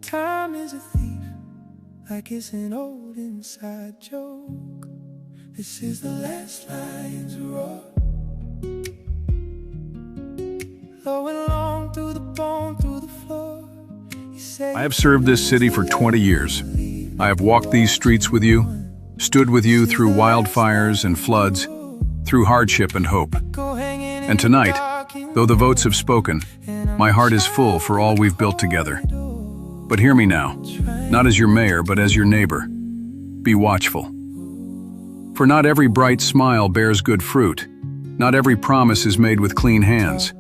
time is a thief, like it's an old inside joke. This is the last lion's roar, low and long through the bone, through the floor. I have served this city for 20 years. I have walked these streets with you, stood with you through wildfires and floods, through hardship and hope. And tonight, though the votes have spoken, my heart is full for all we've built together. But hear me now, not as your mayor, but as your neighbor. Be watchful. For not every bright smile bears good fruit. Not every promise is made with clean hands.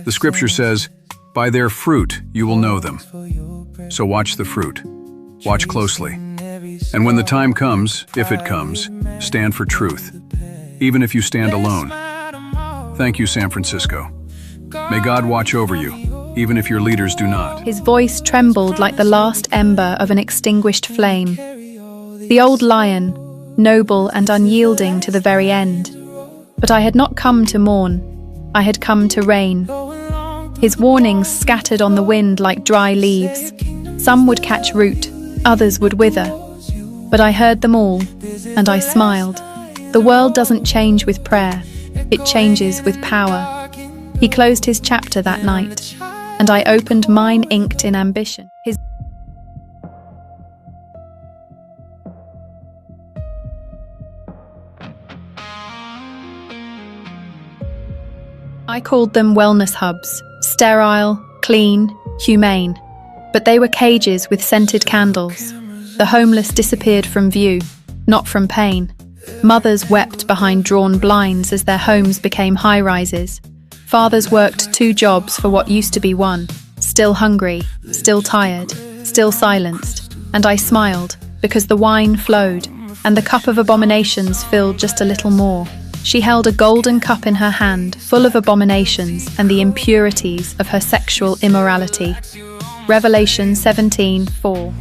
The scripture says, "By their fruit you will know them." So watch the fruit. Watch closely. And when the time comes, if it comes, stand for truth, even if you stand alone. Thank you, San Francisco. May God watch over you, even if your leaders do not. His voice trembled like the last ember of an extinguished flame. The old lion, noble and unyielding to the very end. But I had not come to mourn. I had come to reign. His warnings scattered on the wind like dry leaves. Some would catch root, others would wither. But I heard them all, and I smiled. The world doesn't change with prayer, it changes with power. He closed his chapter that night, and I opened mine inked in ambition. I called them wellness hubs, sterile, clean, humane. But they were cages with scented candles. The homeless disappeared from view, not from pain. Mothers wept behind drawn blinds as their homes became high-rises. Fathers worked 2 jobs for what used to be one, still hungry, still tired, still silenced. And I smiled, because the wine flowed, and the cup of abominations filled just a little more. She held a golden cup in her hand, full of abominations and the impurities of her sexual immorality. Revelation 17:4.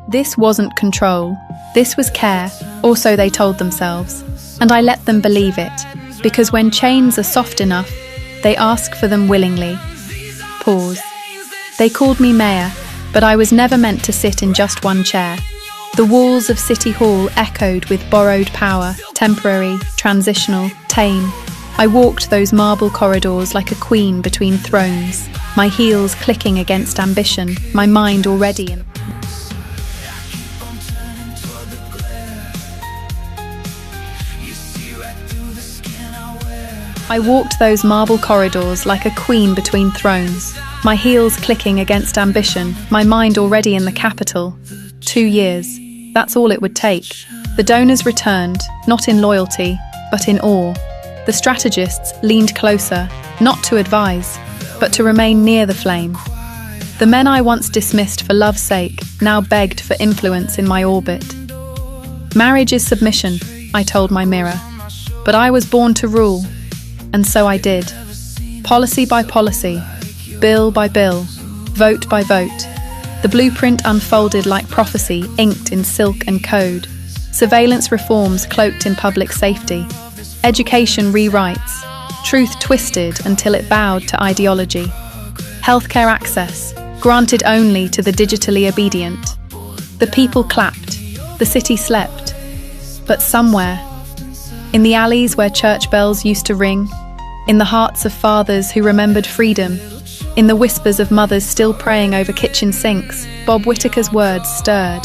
This wasn't control, this was care, or so they told themselves. And I let them believe it, because when chains are soft enough, they ask for them willingly. Pause. They called me mayor, but I was never meant to sit in just one chair. The walls of City Hall echoed with borrowed power, temporary, transitional, tame. I walked those marble corridors like a queen between thrones, my heels clicking against ambition, my mind already in. I walked those marble corridors like a queen between thrones, my heels clicking against ambition, my mind already in the capital. 2 years. That's all it would take. The donors returned, not in loyalty, but in awe. The strategists leaned closer, not to advise, but to remain near the flame. The men I once dismissed for love's sake now begged for influence in my orbit. Marriage is submission, I told my mirror, but I was born to rule. And so I did. Policy by policy, bill by bill, vote by vote. The blueprint unfolded like prophecy, inked in silk and code. Surveillance reforms cloaked in public safety. Education rewrites. Truth twisted until it bowed to ideology. Healthcare access, granted only to the digitally obedient. The people clapped. The city slept. But somewhere, in the alleys where church bells used to ring, in the hearts of fathers who remembered freedom, in the whispers of mothers still praying over kitchen sinks, Bob Whitaker's words stirred.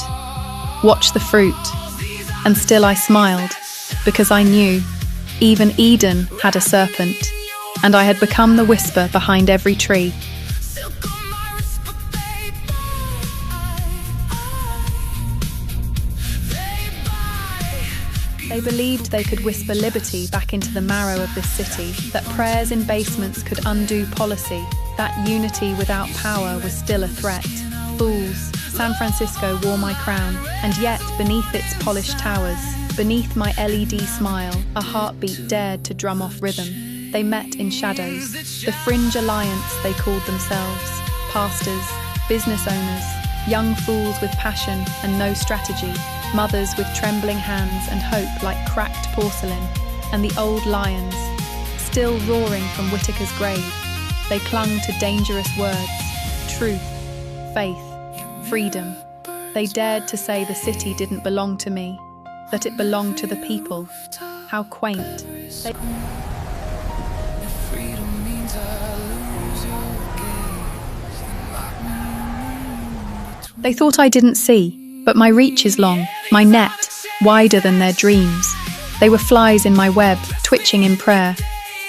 Watch the fruit. And still I smiled, because I knew even Eden had a serpent, and I had become the whisper behind every tree. They believed they could whisper liberty back into the marrow of this city, that prayers in basements could undo policy, that unity without power was still a threat. Fools, San Francisco wore my crown, and yet beneath its polished towers, beneath my LED smile, a heartbeat dared to drum off rhythm. They met in shadows, the fringe alliance they called themselves, pastors, business owners, Young fools with passion and no strategy, mothers with trembling hands and hope like cracked porcelain, and the old lions, still roaring from Whitaker's grave. They clung to dangerous words: truth, faith, freedom. They dared to say the city didn't belong to me, that it belonged to the people. How quaint. Freedom means I lose your gaze and lock me in. They thought I didn't see, but my reach is long, my net, wider than their dreams. They were flies in my web, twitching in prayer.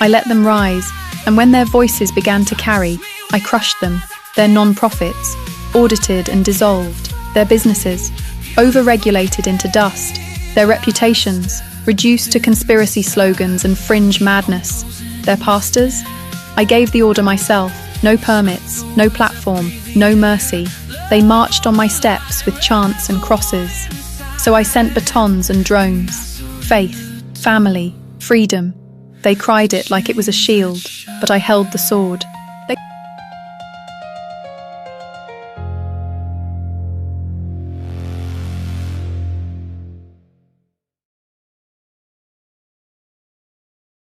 I let them rise, and when their voices began to carry, I crushed them, their non-profits, audited and dissolved, their businesses, over-regulated into dust, their reputations, reduced to conspiracy slogans and fringe madness, their pastors. I gave the order myself, no permits, no platform, no mercy. They marched on my steps with chants and crosses. So I sent batons and drones. Faith, family, freedom. They cried it like it was a shield, but I held the sword.